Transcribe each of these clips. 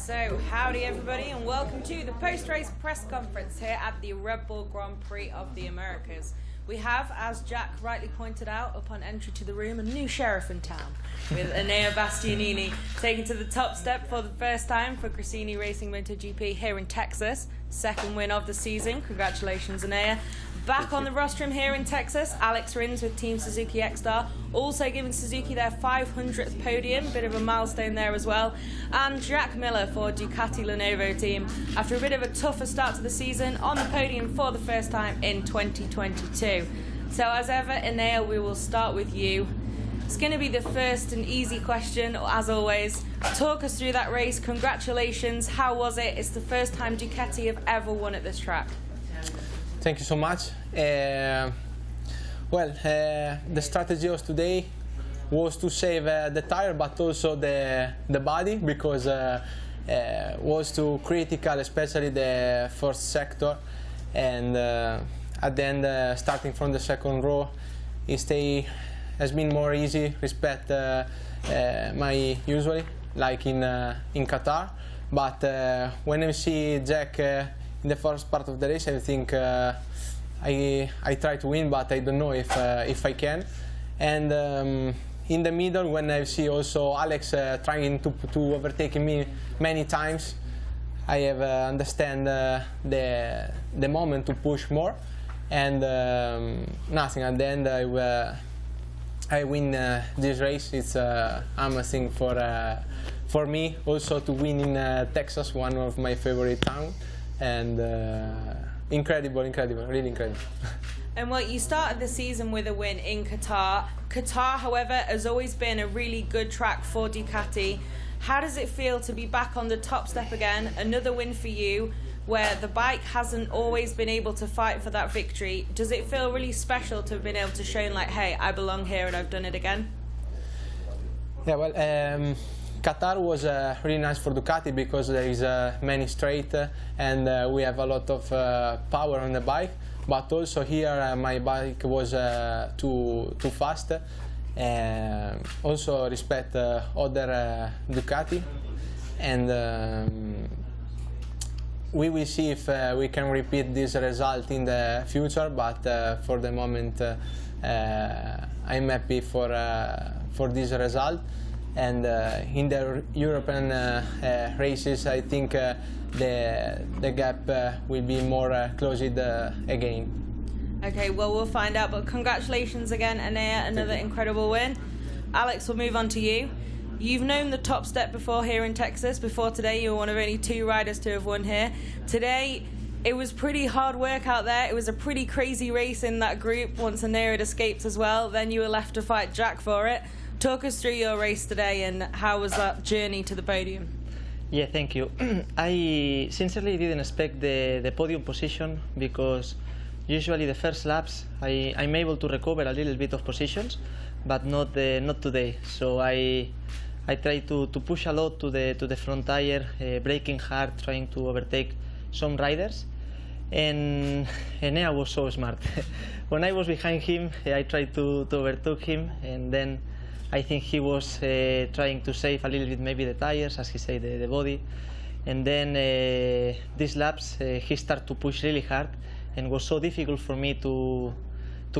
So, howdy everybody and welcome to the post-race press conference here at the Red Bull Grand Prix of the Americas. We have, as Jack rightly pointed out upon entry to the room, a new sheriff in town, with Enea Bastianini taking to the top step for the first time for Gresini Racing MotoGP here in Texas. Second win of the season. Congratulations, Enea. Back on the rostrum here in Texas, Alex Rins with Team Suzuki X-Star, also giving Suzuki their 500th podium, bit of a milestone there as well. And Jack Miller for Ducati Lenovo team, after a bit of a tougher start to the season, on the podium for the first time in 2022. So as ever, Enea, we will start with you. It's going to be the first and easy question, as always. Talk us through that race. Congratulations. How was it? It's the first time Ducati have ever won at this track. Thank you so much. The strategy of today was to save the tire, but also the body, because was too critical, especially the first sector. And at the end, starting from the second row, it has been more easy respect my usually, like in Qatar. But when I see Jack in the first part of the race, I think I try to win, but I don't know if I can. And in the middle, when I see also Alex trying to overtake me many times, I have understand the moment to push more, and nothing. At the end, I win this race. It's amazing for me also to win in Texas, one of my favorite towns. And incredible, really incredible. And well, you started the season with a win in Qatar. Qatar, however, has always been a really good track for Ducati. How does it feel to be back on the top step again? Another win for you, where the bike hasn't always been able to fight for that victory. Does it feel really special to have been able to show, like, hey, I belong here and I've done it again? Yeah, well, Qatar was really nice for Ducati because there is many straight and we have a lot of power on the bike. But also here my bike was too fast. Also respect other Ducati, and we will see if we can repeat this result in the future. But for the moment, I'm happy for this result. And in the European races, I think the gap will be more closed again. Okay, well, we'll find out. But congratulations again, Enea, another incredible win. Alex, we'll move on to you. You've known the top step before here in Texas. Before today, you were one of only 2 riders to have won here. Today, it was pretty hard work out there. It was a pretty crazy race in that group once Enea had escaped as well. Then you were left to fight Jack for it. Talk us through your race today and how was that journey to the podium? Yeah, thank you. I sincerely didn't expect the podium position because usually the first laps I'm able to recover a little bit of positions, but not today. So I try to push a lot to the front tire, braking hard, trying to overtake some riders. And Enea was so smart. When I was behind him, I tried to overtake him, and then I think he was trying to save a little bit maybe the tires, as he said, the body. And then these laps, he started to push really hard, and was so difficult for me to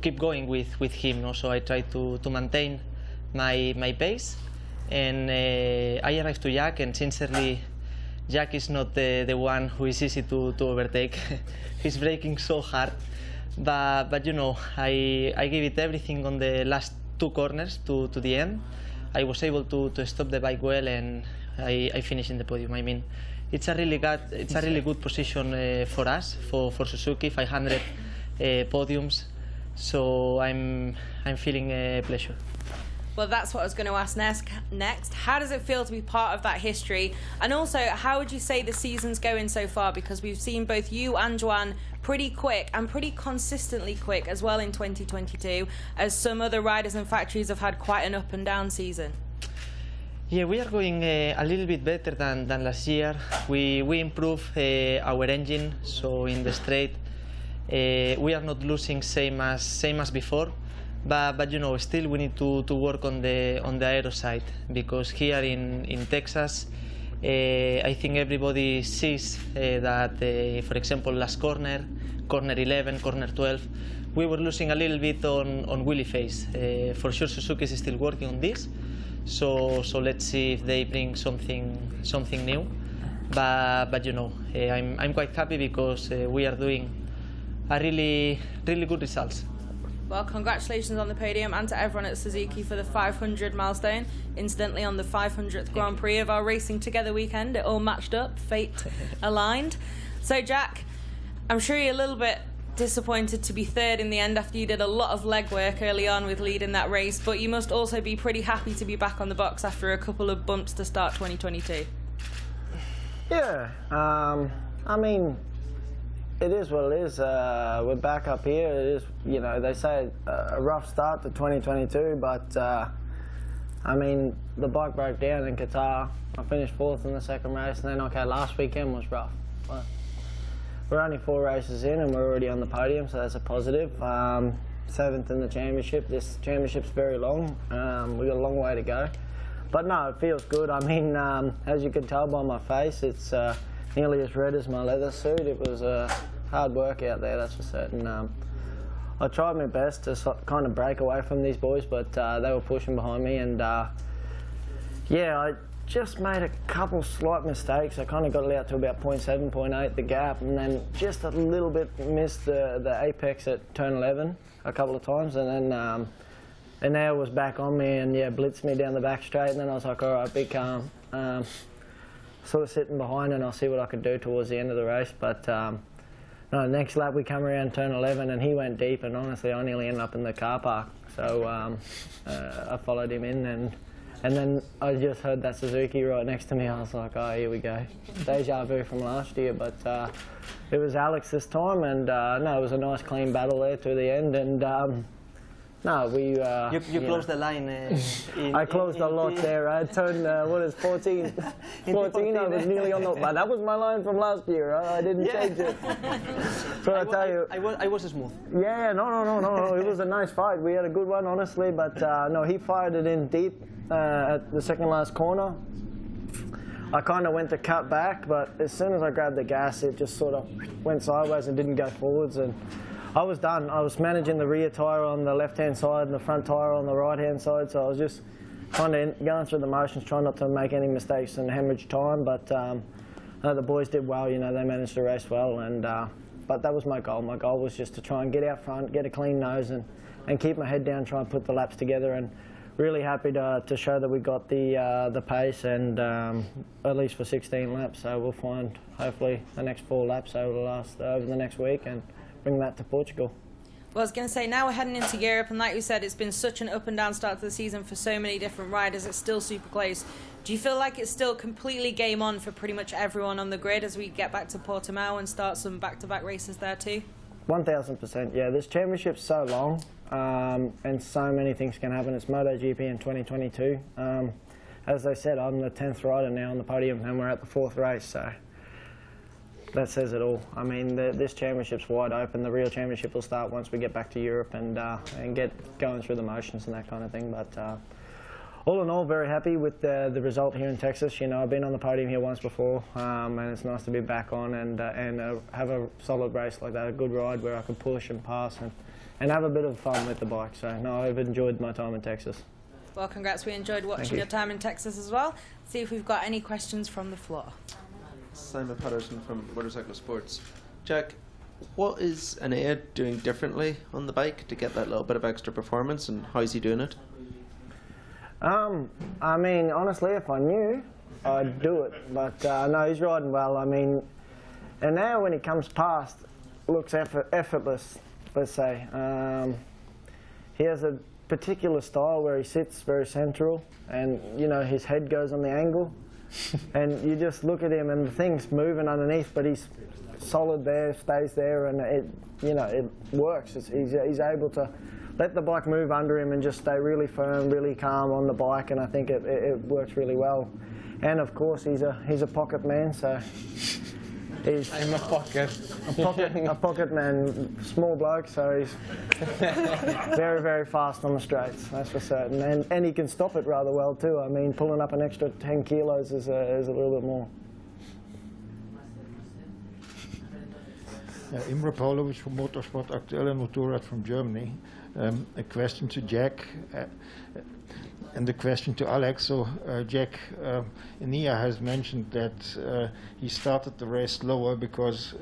keep going with him. No? So I tried to maintain my pace, and I arrived to Jack, and sincerely, Jack is not the one who is easy to overtake. He's braking so hard, but you know, I gave it everything on the last 2 corners to the end. I was able to stop the bike well, and I finished in the podium. I mean, it's a really good position for us, for Suzuki, 500 podiums. So I'm feeling pleasure. Well, that's what I was going to ask next. How does it feel to be part of that history? And also, how would you say the season's going so far? Because we've seen both you and Joan pretty quick and pretty consistently quick as well in 2022, as some other riders and factories have had quite an up and down season. Yeah, we are going a little bit better than last year. We improved our engine, so in the straight we are not losing same as before. But you know, still we need to work on the aero side, because here in Texas I think everybody sees that, for example, last corner 11, corner 12, we were losing a little bit on wheelie phase. For sure, Suzuki is still working on this, so let's see if they bring something new. But you know, I'm quite happy because we are doing a really good results. Well, congratulations on the podium and to everyone at Suzuki for the 500 milestone. Incidentally, on the 500th Grand Prix of our Racing Together weekend, it all matched up, fate aligned. So, Jack, I'm sure you're a little bit disappointed to be third in the end after you did a lot of legwork early on with leading that race, but you must also be pretty happy to be back on the box after a couple of bumps to start 2022. Yeah, I mean, it is what it is. We're back up here. It is, you know, they say a rough start to 2022, but I mean, the bike broke down in Qatar. I finished 4th in the second race, and then okay, last weekend was rough. But we're only 4 races in, and we're already on the podium, so that's a positive. 7th in the championship. This championship's very long. We've got a long way to go. But no, it feels good. I mean, as you can tell by my face, it's nearly as red as my leather suit. It was hard work out there, that's for certain. I tried my best to kind of break away from these boys, but they were pushing behind me, and yeah, I just made a couple slight mistakes. I kind of got it out to about 0.7, 0.8, the gap, and then just a little bit missed the apex at turn 11 a couple of times, and then and now it was back on me and yeah, blitzed me down the back straight, and then I was like, all right, be calm. Sort of sitting behind, and I'll see what I could do towards the end of the race. But no, next lap we come around turn 11 and he went deep, and honestly I nearly ended up in the car park. So I followed him in, and then I just heard that Suzuki right next to me. I was like, oh, here we go. Deja vu from last year, but it was Alex this time, and no, it was a nice clean battle there to the end, and no, we... you closed the line. I closed a lot there. I turned, 14? 14, I was nearly on the... But that was my line from last year. I didn't change it. So I tell you... I was smooth. Yeah, no. It was a nice fight. We had a good one, honestly. But no, he fired it in deep at the second last corner. I kind of went to cut back, but as soon as I grabbed the gas, it just sort of went sideways and didn't go forwards. And I was done. I was managing the rear tyre on the left-hand side and the front tyre on the right-hand side, so I was just kind of going through the motions, trying not to make any mistakes and hemorrhage time. But the boys did well. You know, they managed to race well, and but that was my goal. My goal was just to try and get out front, get a clean nose, and keep my head down, try and put the laps together. And really happy to show that we got the pace, and at least for 16 laps. So we'll find hopefully the next 4 laps over the next week and bring that to Portugal. Well, I was going to say, now we're heading into Europe, and like you said, it's been such an up and down start to the season for so many different riders. It's still super close. Do you feel like it's still completely game on for pretty much everyone on the grid as we get back to Portimao and start some back-to-back races there too? 1000%, yeah. This championship's so long, and so many things can happen. It's MotoGP in 2022. As I said, I'm the 10th rider now on the podium, and we're at the 4th race, so that says it all. I mean, this championship's wide open. The real championship will start once we get back to Europe and get going through the motions and that kind of thing. But all in all, very happy with the result here in Texas. You know, I've been on the podium here once before, and it's nice to be back on and have a solid race like that, a good ride where I can push and pass and have a bit of fun with the bike. So, no, I've enjoyed my time in Texas. Well, congrats. We enjoyed watching your time in Texas as well. See if we've got any questions from the floor. Simon Patterson from Motorcycle Sports. Jack, what is Enea doing differently on the bike to get that little bit of extra performance, and how is he doing it? I mean, honestly, if I knew, I'd do it. But no, he's riding well. I mean, and now when he comes past, looks effortless, let's say. He has a particular style where he sits very central, and you know, his head goes on the angle. And you just look at him and the thing's moving underneath, but he's solid there, stays there, and it works. He's able to let the bike move under him and just stay really firm, really calm on the bike, and I think it works really well. And of course, he's a pocket man, so He's I'm a pocket. a pocket man, small bloke, so he's very, very fast on the straights, that's for certain. And he can stop it rather well too. I mean, pulling up an extra 10 kilos is a little bit more. Imre Pavlovic from Motorsport Aktuell and Motorrad from Germany. A question to Jack and a question to Alex. So Jack, Enea has mentioned that he started the race slower because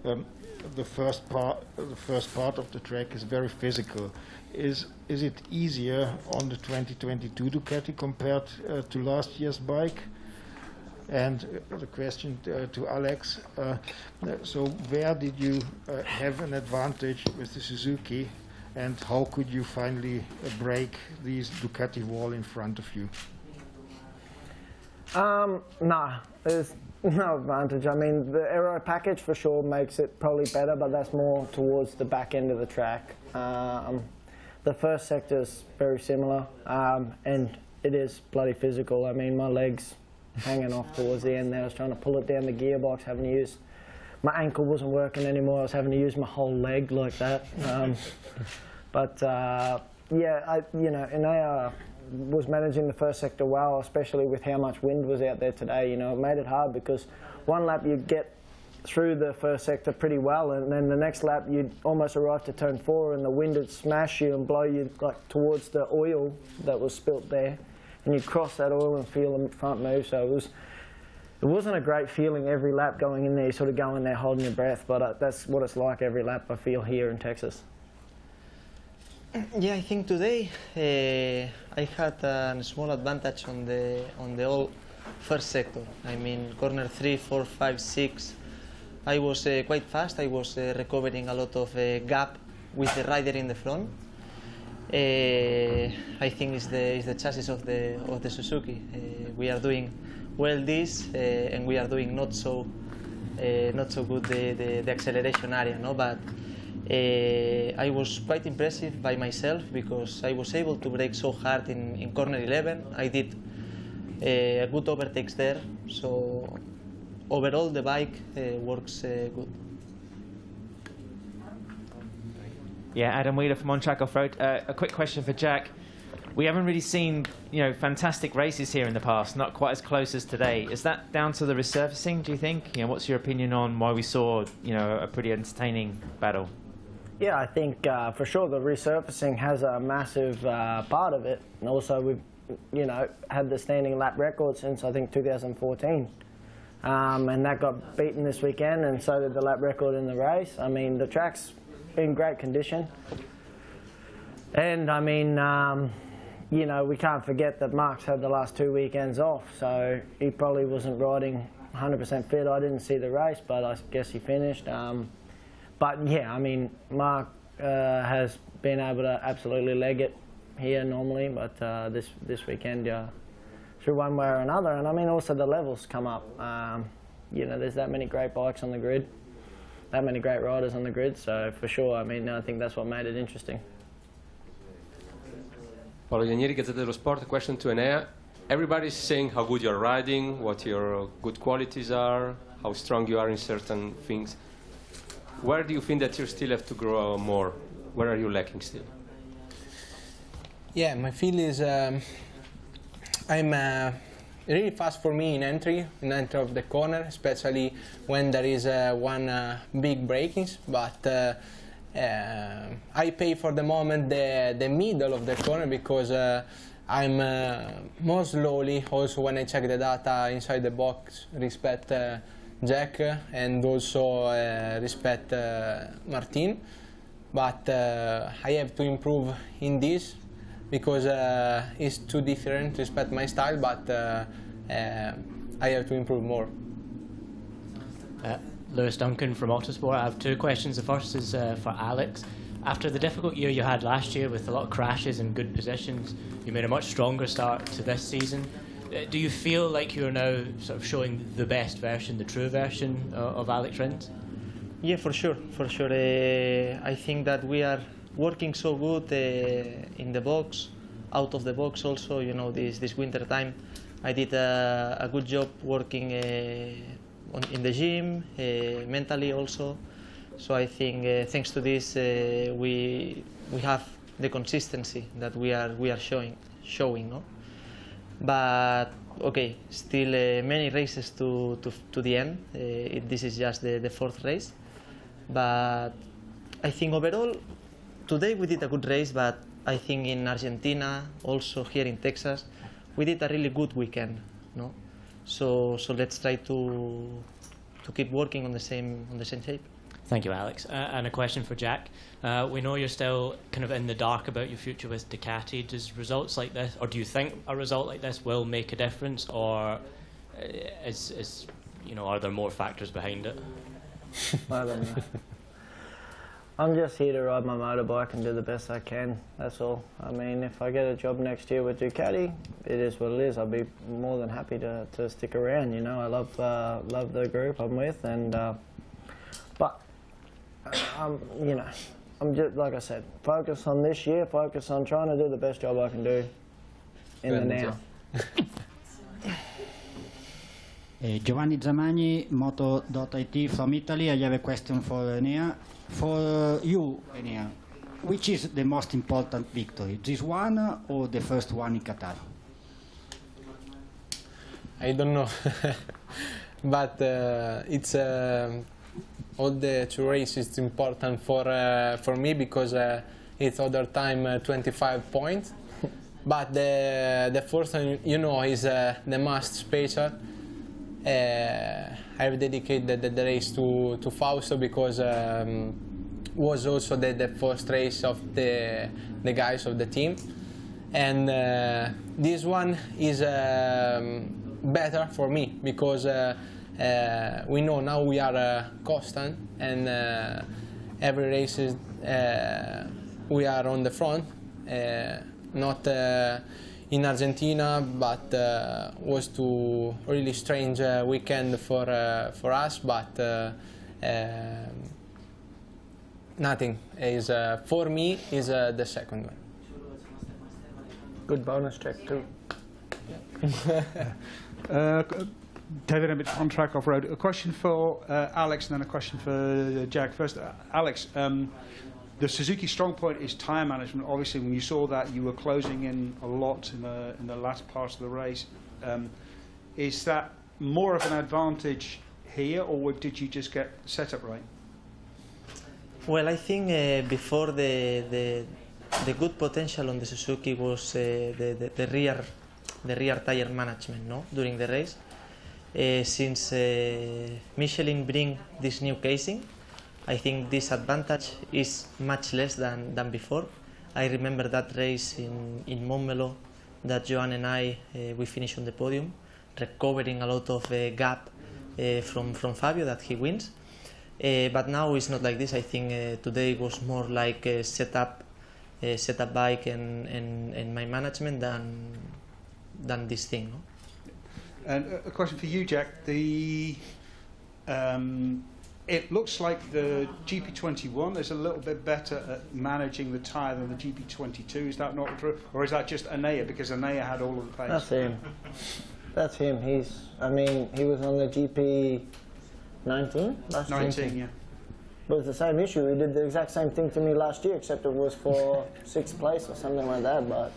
the first part of the track is very physical. Is it easier on the 2022 Ducati compared to last year's bike? And the question to Alex, so where did you have an advantage with the Suzuki, and how could you finally break this Ducati wall in front of you? No, there's no advantage. I mean, the aero package for sure makes it probably better, but that's more towards the back end of the track. The first sector is very similar, and it is bloody physical. I mean, my legs hanging off towards the end there. I was trying to pull it down the gearbox, having to use, my ankle wasn't working anymore. I was having to use my whole leg like that. Yeah, Enea was managing the first sector well, especially with how much wind was out there today. You know, it made it hard because one lap you get through the first sector pretty well, and then the next lap you'd almost arrive to turn 4 and the wind would smash you and blow you like towards the oil that was spilt there. And you'd cross that oil and feel the front move, so it wasn't a great feeling every lap going in there. You sort of go in there holding your breath, but that's what it's like every lap I feel here in Texas. Yeah, I think today I had a small advantage on the all first sector. I mean, corner 3, 4, 5, 6. I was quite fast. I was recovering a lot of gap with the rider in the front. I think it's the chassis of the Suzuki. We are doing well this, and we are doing not so good the acceleration area, no. But I was quite impressive by myself because I was able to brake so hard in corner 11. I did a good overtakes there. So overall, the bike works good. Yeah, Adam Wheeler from On Track Off-Road. A quick question for Jack. We haven't really seen, fantastic races here in the past, not quite as close as today. Is that down to the resurfacing, do you think? What's your opinion on why we saw, a pretty entertaining battle? Yeah, I think for sure the resurfacing has a massive part of it. And also we've, had the standing lap record since, I think, 2014. And that got beaten this weekend, and so did the lap record in the race. I mean, the track's in great condition. And I mean, we can't forget that Mark's had the last 2 weekends off, so he probably wasn't riding 100% fit. I didn't see the race, but I guess he finished. But yeah, I mean, Mark has been able to absolutely leg it here normally, but this weekend, through one way or another. And I mean, also the levels come up. There's that many great bikes on the grid, that many great riders on the grid, so for sure, I mean, I think that's what made it interesting. Paolo Ianieri, Gazzetta dello Sport. Question to Enea. Everybody's saying how good you're riding, what your good qualities are, how strong you are in certain things. Where do you think that you still have to grow more? Where are you lacking still? Yeah, my feel is I'm really fast for me in entry of the corner, especially when there is one big breakings. But I pay for the moment the middle of the corner because I'm more slowly. Also, when I check the data inside the box, respect Jack and also respect Martin. But I have to improve in this, because it's too different to respect my style, but I have to improve more. Lewis Duncan from Autosport. I have two questions. The first is for Alex. After the difficult year you had last year with a lot of crashes and good positions, you made a much stronger start to this season. Do you feel like you're now sort of showing the best version, the true version of Alex Rins? Yeah, for sure. I think that we are working so good in the box, out of the box also. This winter time, I did a good job working in the gym, mentally also. So I think thanks to this we have the consistency that we are showing. No? But okay, still many races to the end. This is just the fourth race. But I think overall, today we did a good race, but I think in Argentina, also here in Texas, we did a really good weekend. No? So let's try to keep working on the same shape. Thank you, Alex. And a question for Jack. We know you're still kind of in the dark about your future with Ducati. Does results like this, or do you think a result like this will make a difference, or are there more factors behind it? I don't know. I'm just here to ride my motorbike and do the best I can, that's all. I mean, if I get a job next year with Ducati, it is what it is. I'll be more than happy to stick around, you know. I love the group I'm with, and but I'm just, like I said, focus on this year, focus on trying to do the best job I can do in the now. Giovanni Zamagni, Moto.it from Italy. I have a question for Enea. For you, Enea, which is the most important victory, this one or the first one in Qatar? I don't know, but it's all the two races. It's important for me because it's other time 25 points. But the first one, is the most special. I've dedicated the race to Fausto because was also the first race of the guys of the team, and this one is better for me because we know now we are constant, and every race is, we are on the front, not in Argentina, but was to really strange weekend for us, but nothing is for me is the second one. Good bonus check too. David Emmett from Track Off Road. A question for Alex and then a question for Jack. First, Alex, the Suzuki strong point is tyre management. Obviously, when you saw that, you were closing in a lot in the last part of the race. Is that more of an advantage here, or did you just get the setup right? Well, I think before the good potential on the Suzuki was the rear tire management, no, during the race. Since Michelin bring this new casing, I think this advantage is much less than before. I remember that race in Montmeló that Joan and I we finished on the podium, recovering a lot of gap from Fabio that he wins. But now it's not like this. I think today was more like a setup bike and my management than this thing. No? And a question for you, Jack. It looks like the GP21 is a little bit better at managing the tyre than the GP22. Is that not true? Or is that just Enea, because Enea had all of the pace? That's him. That's him. He was on the GP19 last year. 19, yeah. But it's the same issue. He did the exact same thing to me last year, except it was for 6th place or something like that. But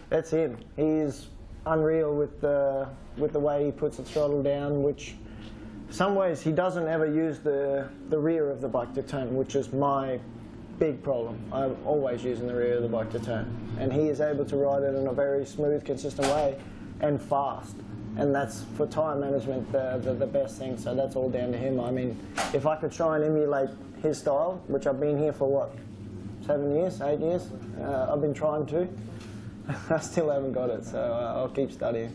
that's him. He's unreal with the way he puts the throttle down, which some ways he doesn't ever use the rear of the bike to turn, which is my big problem. I'm always using the rear of the bike to turn, and he is able to ride it in a very smooth, consistent way and fast, and that's for tyre management the best thing. So that's all down to him. I mean, if I could try and emulate his style, which I've been here for what, 7 years, 8 years, I've been trying to. I still haven't got it, so I'll keep studying.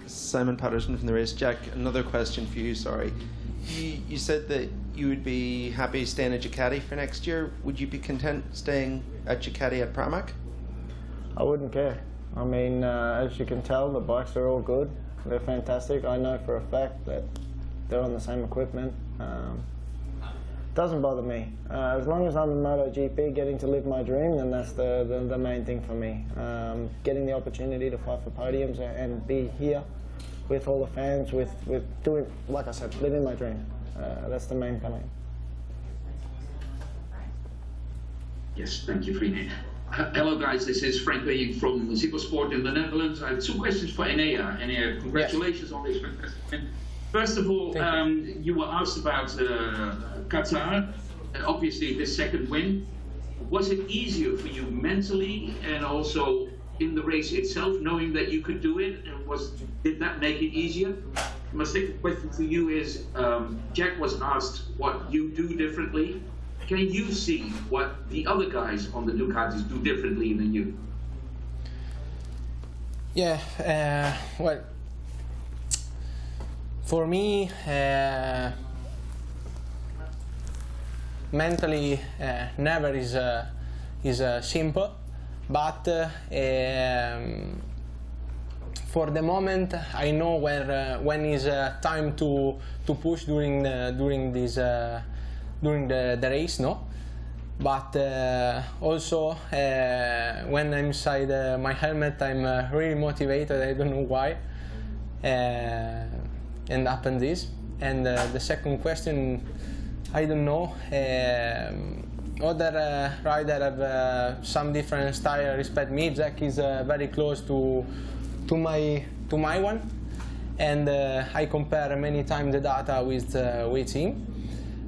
Simon Patterson from the race. Jack, another question for you, sorry. You said that you would be happy staying at Ducati for next year. Would you be content staying at Ducati at Pramac? I wouldn't care. I mean, as you can tell, the bikes are all good. They're fantastic. I know for a fact that they're on the same equipment. Doesn't bother me. As long as I'm in MotoGP getting to live my dream, then that's the main thing for me. Getting the opportunity to fight for podiums and be here with all the fans, with doing, like I said, living my dream. That's the main point. Yes, thank you, Frine. Hello guys, this is Frank Weying from Zippersport in the Netherlands. I have 2 questions for Enea. Enea, congratulations on this fantastic win. First of all, you were asked about Qatar. Obviously, this second win. Was it easier for you mentally and also in the race itself, knowing that you could do it? And did that make it easier? My second question to you is, Jack was asked what you do differently. Can you see what the other guys on the Ducatis do differently than you? Yeah, well, for me, mentally never is simple, but for the moment I know when is time to push during the race, no? But also when I'm inside my helmet, I'm really motivated. I don't know why, and happened this. And the second question, I don't know. Other rider have some different style respect me. Jack is very close to my one, and I compare many times the data with him.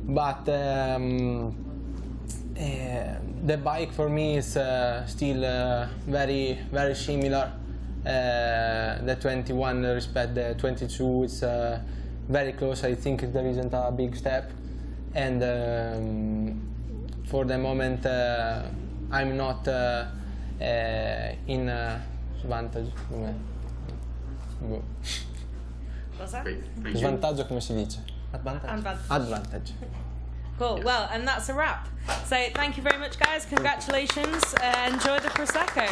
But the bike for me is still very similar. The 21 respect the 22. It's very close. I think there isn't a big step, and for the moment I'm not in advantage. Cosa? Svantaggio come si dice? Advantage. Cool. Well, and that's a wrap. So thank you very much, guys. Congratulations. Enjoy the Prosecco.